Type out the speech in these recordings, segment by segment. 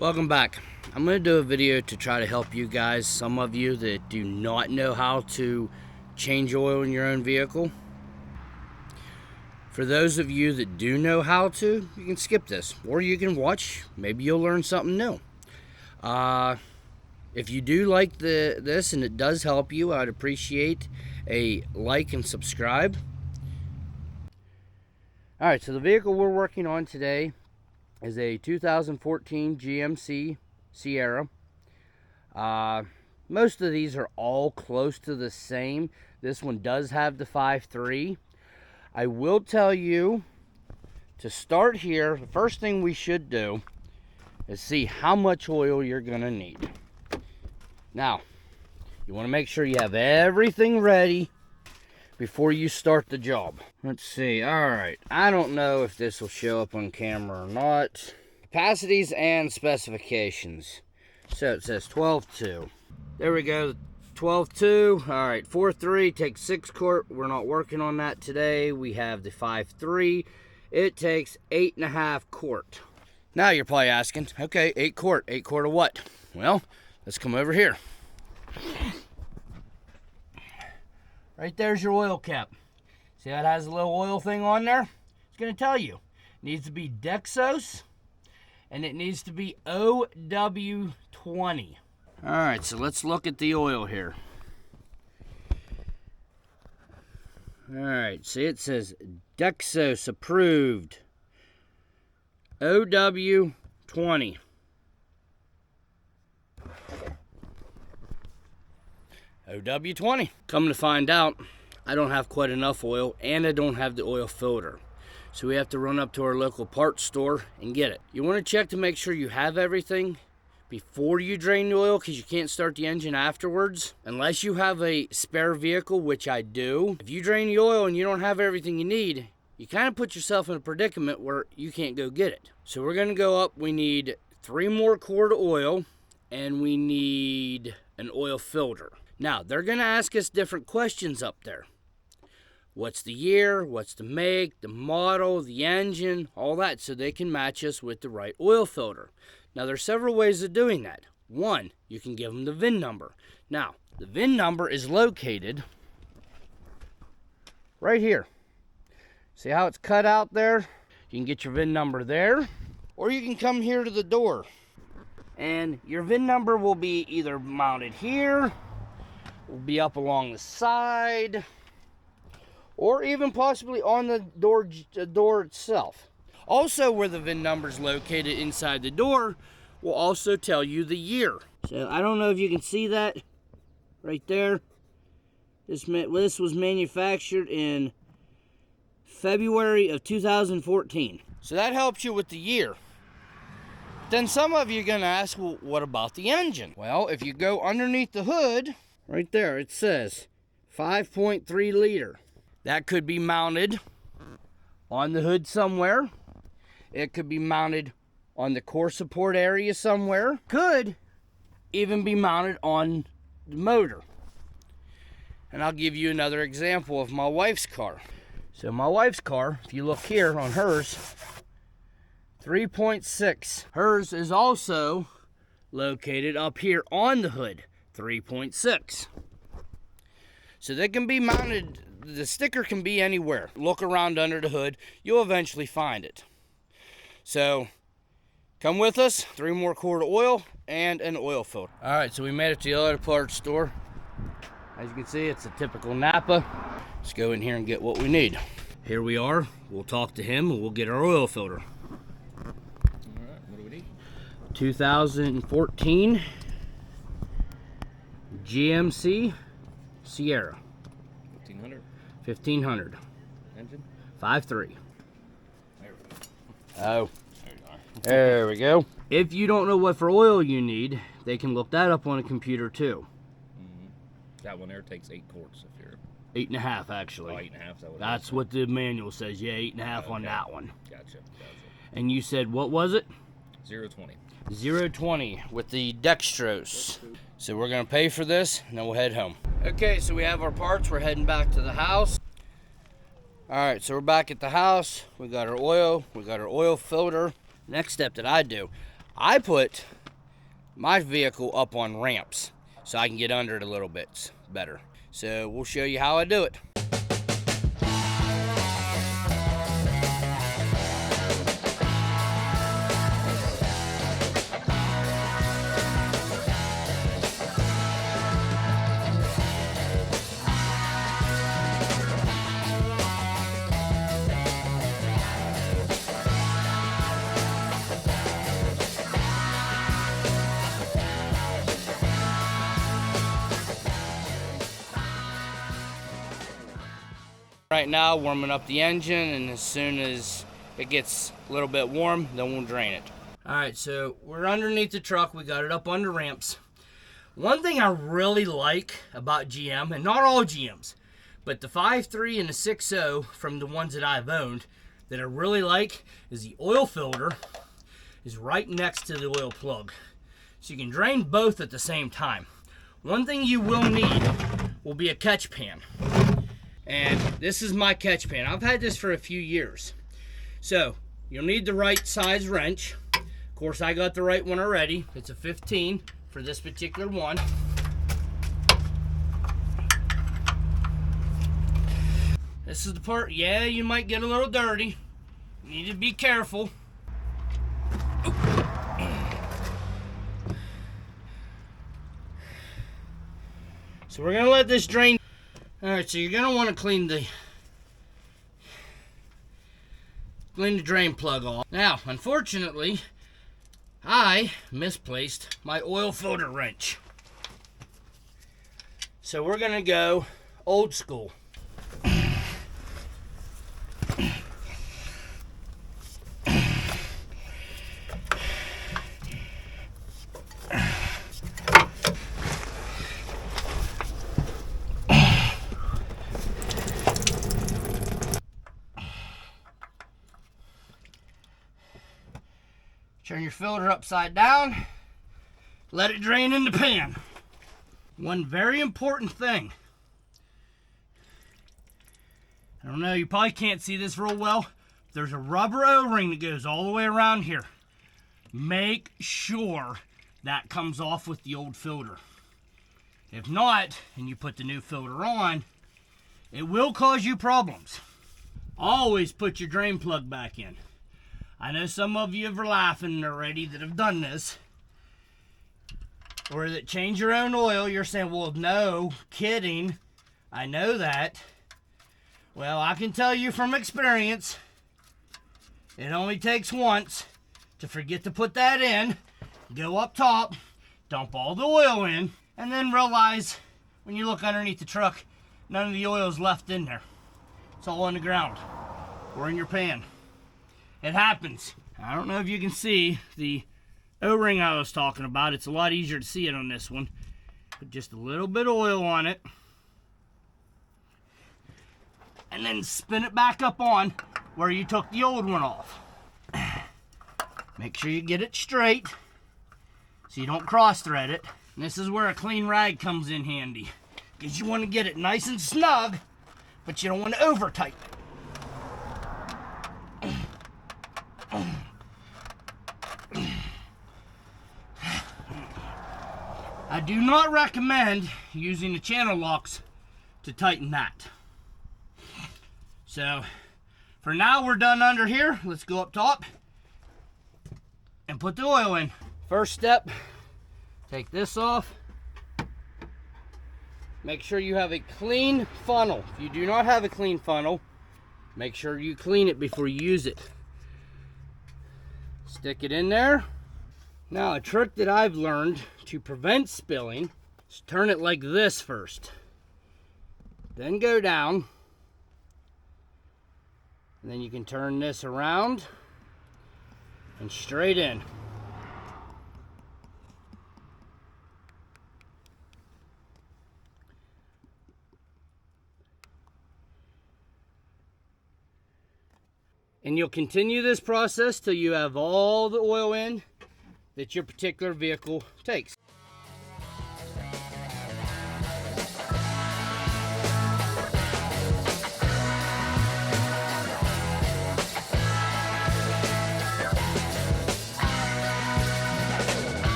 Welcome back. I'm going to do a video to try to help you guys, some of you that do not know how to change oil in your own vehicle. For those of you that do know how to, you can skip this, or you can watch. Maybe you'll learn something new. If you do like this and it does help you, I'd appreciate a like and subscribe. Alright, so the vehicle we're working on today is a 2014 GMC Sierra. Most of these are all close to the same. This one does have the 5.3. I will tell you, to start here, the first thing we should do is see how much oil you're going to need. Now, you want to make sure you have everything ready before you start the job. Let's see. Alright, I don't know if this will show up on camera or not. Capacities and specifications. So it says 12.2. There we go. 12.2. Alright, 4.3 takes 6 quart. We're not working on that today. We have the 5.3. It takes 8.5 quart. Now you're probably asking, okay, 8 quart. 8 quart of what? Well, let's come over here. Right there's your oil cap. See how it has a little oil thing on there? It's going to tell you. It needs to be Dexos, and it needs to be OW20. Alright, so let's look at the oil here. Alright, see it says Dexos approved. OW20. OW20. Come to find out, I don't have quite enough oil, and I don't have the oil filter. So we have to run up to our local parts store and get it. You want to check to make sure you have everything before you drain the oil, because you can't start the engine afterwards unless you have a spare vehicle, which I do. If you drain the oil and you don't have everything you need, you kind of put yourself in a predicament where you can't go get it. So we're going to go up. We need 3 more quart of oil, and we need an oil filter. Now, they're going to ask us different questions up there. What's the year, what's the make, the model, the engine, all that, so they can match us with the right oil filter. Now, there's several ways of doing that. One, you can give them the VIN number. Now, the VIN number is located right here. See how it's cut out there? You can get your VIN number there, or you can come here to the door. And your VIN number will be either mounted here, will be up along the side, or even possibly on the door itself. Also, where the VIN number is located inside the door will also tell you the year. So I don't know if you can see that right there. This was manufactured in February of 2014. So that helps you with the year. Then some of you are going to ask, well, what about the engine? Well, if you go underneath the hood, right there, it says 5.3 liter. That could be mounted on the hood somewhere. It could be mounted on the core support area somewhere. Could even be mounted on the motor. And I'll give you another example of my wife's car. So my wife's car, if you look here on hers, 3.6. Hers is also located up here on the hood, 3.6. So they can be mounted, the sticker can be anywhere. Look around under the hood, you'll eventually find it. So, come with us, 3 more quart of oil and an oil filter. Alright, so we made it to the other parts store. As you can see, it's a typical Napa. Let's go in here and get what we need. Here we are, we'll talk to him and we'll get our oil filter. Alright, what do we need? 2014 GMC Sierra. 1500. 1500. Engine? 5.3. There we go. Oh. There you are. There we go. If you don't know what for oil you need, they can look that up on a computer too. That one there takes 8 quarts if you're... 8.5 actually. Oh, 8.5. That's what the manual says. Yeah, 8.5 on that one. Gotcha. And you said, what was it? 020. 020 with the dextrose. So we're going to pay for this, and then we'll head home. Okay, so we have our parts. We're heading back to the house. All right, so we're back at the house. We got our oil. We got our oil filter. Next step that I do, I put my vehicle up on ramps so I can get under it a little bit better. So we'll show you how I do it. Right now, warming up the engine, and as soon as it gets a little bit warm, then we'll drain it. All right, so we're underneath the truck. We got it up under ramps. One thing I really like about GM, and not all GMs, but the 5.3 and the 6.0 from the ones that I've owned, that I really like is the oil filter is right next to the oil plug. So you can drain both at the same time. One thing you will need will be a catch pan. And this is my catch pan. I've had this for a few years. So you'll need the right size wrench. Of course, I got the right one already. It's a 15 for this particular one. This is the part, yeah, you might get a little dirty. You need to be careful. So we're gonna let this drain. All right, so you're gonna want to clean the drain plug off. Now, unfortunately, I misplaced my oil filter wrench. So we're gonna go old school. Turn your filter upside down, let it drain in the pan. One very important thing. I don't know, you probably can't see this real well. There's a rubber O-ring that goes all the way around here. Make sure that comes off with the old filter. If not, and you put the new filter on, it will cause you problems. Always put your drain plug back in. I know some of you are laughing already that have done this, or that change your own oil. You're saying, well, no, kidding. I know that. Well, I can tell you from experience, it only takes once to forget to put that in, go up top, dump all the oil in, and then realize when you look underneath the truck, none of the oil is left in there. It's all on the ground or in your pan. It happens. I don't know if you can see the O-ring I was talking about. It's a lot easier to see it on this one. Put just a little bit of oil on it. And then spin it back up on where you took the old one off. Make sure you get it straight so you don't cross thread it. And this is where a clean rag comes in handy, because you want to get it nice and snug, but you don't want to over tighten it. I do not recommend using the channel locks to tighten that. So for now, we're done under here. Let's go up top and put the oil in. First step, take this off. Make sure you have a clean funnel. If you do not have a clean funnel, make sure you clean it before you use it. Stick it in there. Now, a trick that I've learned to prevent spilling is turn it like this first. Then go down. And then you can turn this around and straight in. And you'll continue this process till you have all the oil in that your particular vehicle takes.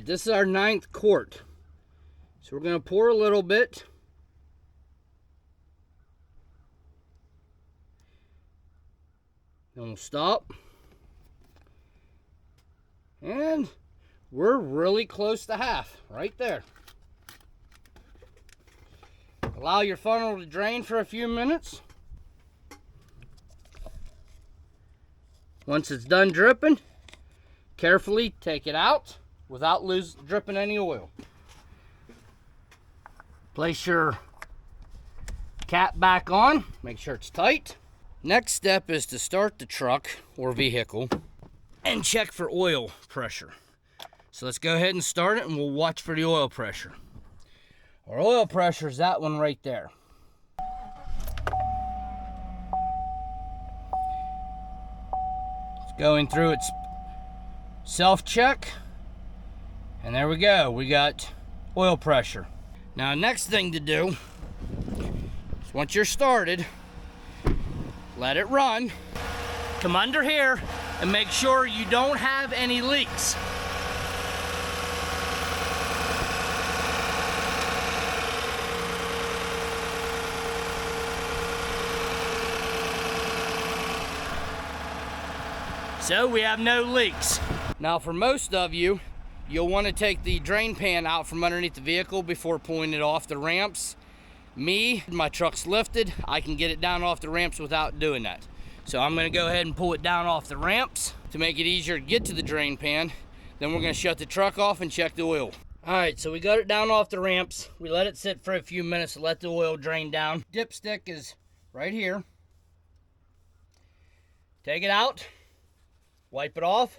this is our 9th quart. So we're going to pour a little bit. Then we'll stop. And we're really close to half, right there. Allow your funnel to drain for a few minutes. Once it's done dripping, carefully take it out without dripping any oil. Place your cap back on, make sure it's tight. Next step is to start the truck or vehicle and check for oil pressure. So let's go ahead and start it and we'll watch for the oil pressure. Our oil pressure is that one right there. It's going through its self-check. And there we go, we got oil pressure. Now, next thing to do is once you're started, let it run. Come under here and make sure you don't have any leaks. So we have no leaks. Now, for most of you, you'll want to take the drain pan out from underneath the vehicle before pulling it off the ramps. Me, my truck's lifted. I can get it down off the ramps without doing that. So I'm going to go ahead and pull it down off the ramps to make it easier to get to the drain pan. Then we're going to shut the truck off and check the oil. All right, so we got it down off the ramps. We let it sit for a few minutes to let the oil drain down. Dipstick is right here. Take it out, wipe it off,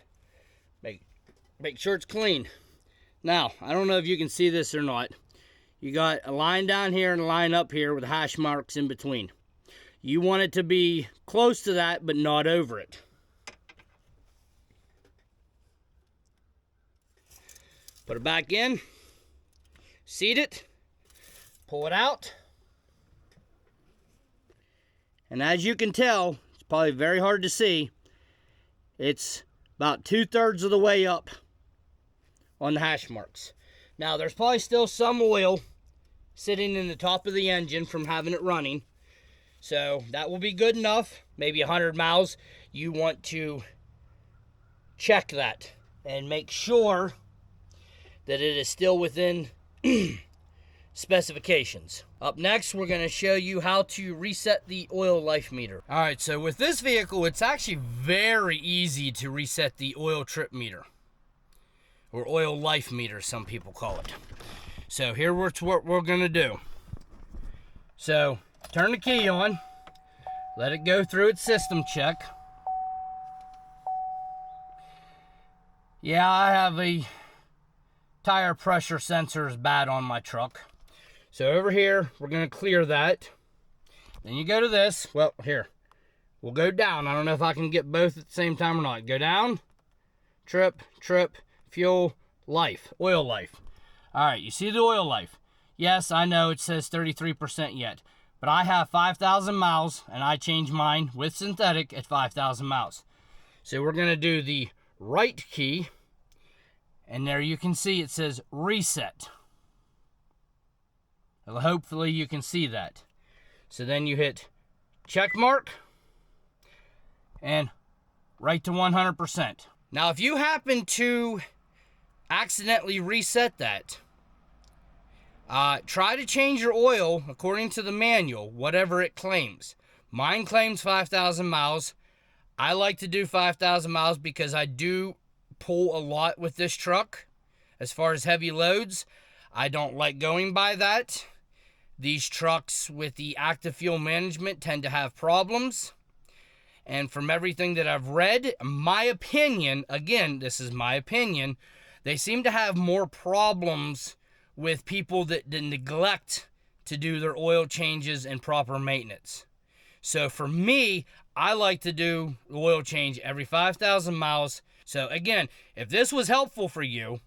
make sure it's clean. Now, I don't know if you can see this or not. You got a line down here and a line up here with hash marks in between. You want it to be close to that, but not over it. Put it back in, seat it, pull it out. And as you can tell, it's probably very hard to see, it's about 2/3 of the way up on the hash marks. Now, there's probably still some oil sitting in the top of the engine from having it running. So that will be good enough. Maybe 100 miles. You want to check that and make sure that it is still within specifications. Up next, we're going to show you how to reset the oil life meter. All right, so with this vehicle, it's actually very easy to reset the oil trip meter, or oil life meter, some people call it. So here's what we're going to do. So turn the key on, let it go through its system check. Yeah, I have a tire pressure sensor is bad on my truck. So over here, we're going to clear that. Then you go to this. Well, here. We'll go down. I don't know if I can get both at the same time or not. Go down. Trip, fuel, life. Oil life. All right, you see the oil life. Yes, I know it says 33% yet. But I have 5,000 miles, and I change mine with synthetic at 5,000 miles. So we're going to do the right key. And there you can see it says reset. Well, hopefully you can see that. So then you hit check mark and right to 100%. Now, if you happen to accidentally reset that, try to change your oil according to the manual, whatever it claims. Mine claims 5,000 miles. I like to do 5,000 miles because I do pull a lot with this truck as far as heavy loads. I don't like going by that. These trucks with the active fuel management tend to have problems. And from everything that I've read, my opinion, again, this is my opinion, they seem to have more problems with people that neglect to do their oil changes and proper maintenance. So for me, I like to do the oil change every 5,000 miles. So again, if this was helpful for you,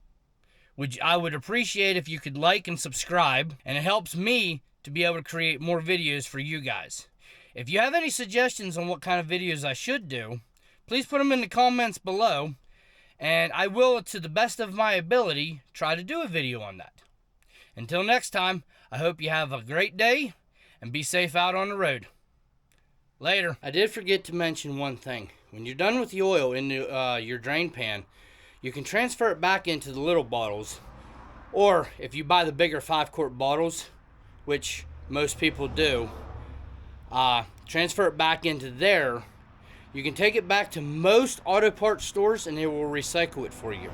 I would appreciate if you could like and subscribe, and it helps me to be able to create more videos for you guys. If you have any suggestions on what kind of videos I should do, please put them in the comments below, And I will, to the best of my ability, try to do a video on that. Until next time, I hope you have a great day and be safe out on the road. Later. I did forget to mention one thing. When you're done with the oil in your drain pan, you can transfer it back into the little bottles. Or if you buy the bigger 5-quart bottles, which most people do, transfer it back into there. You can take it back to most auto parts stores and they will recycle it for you.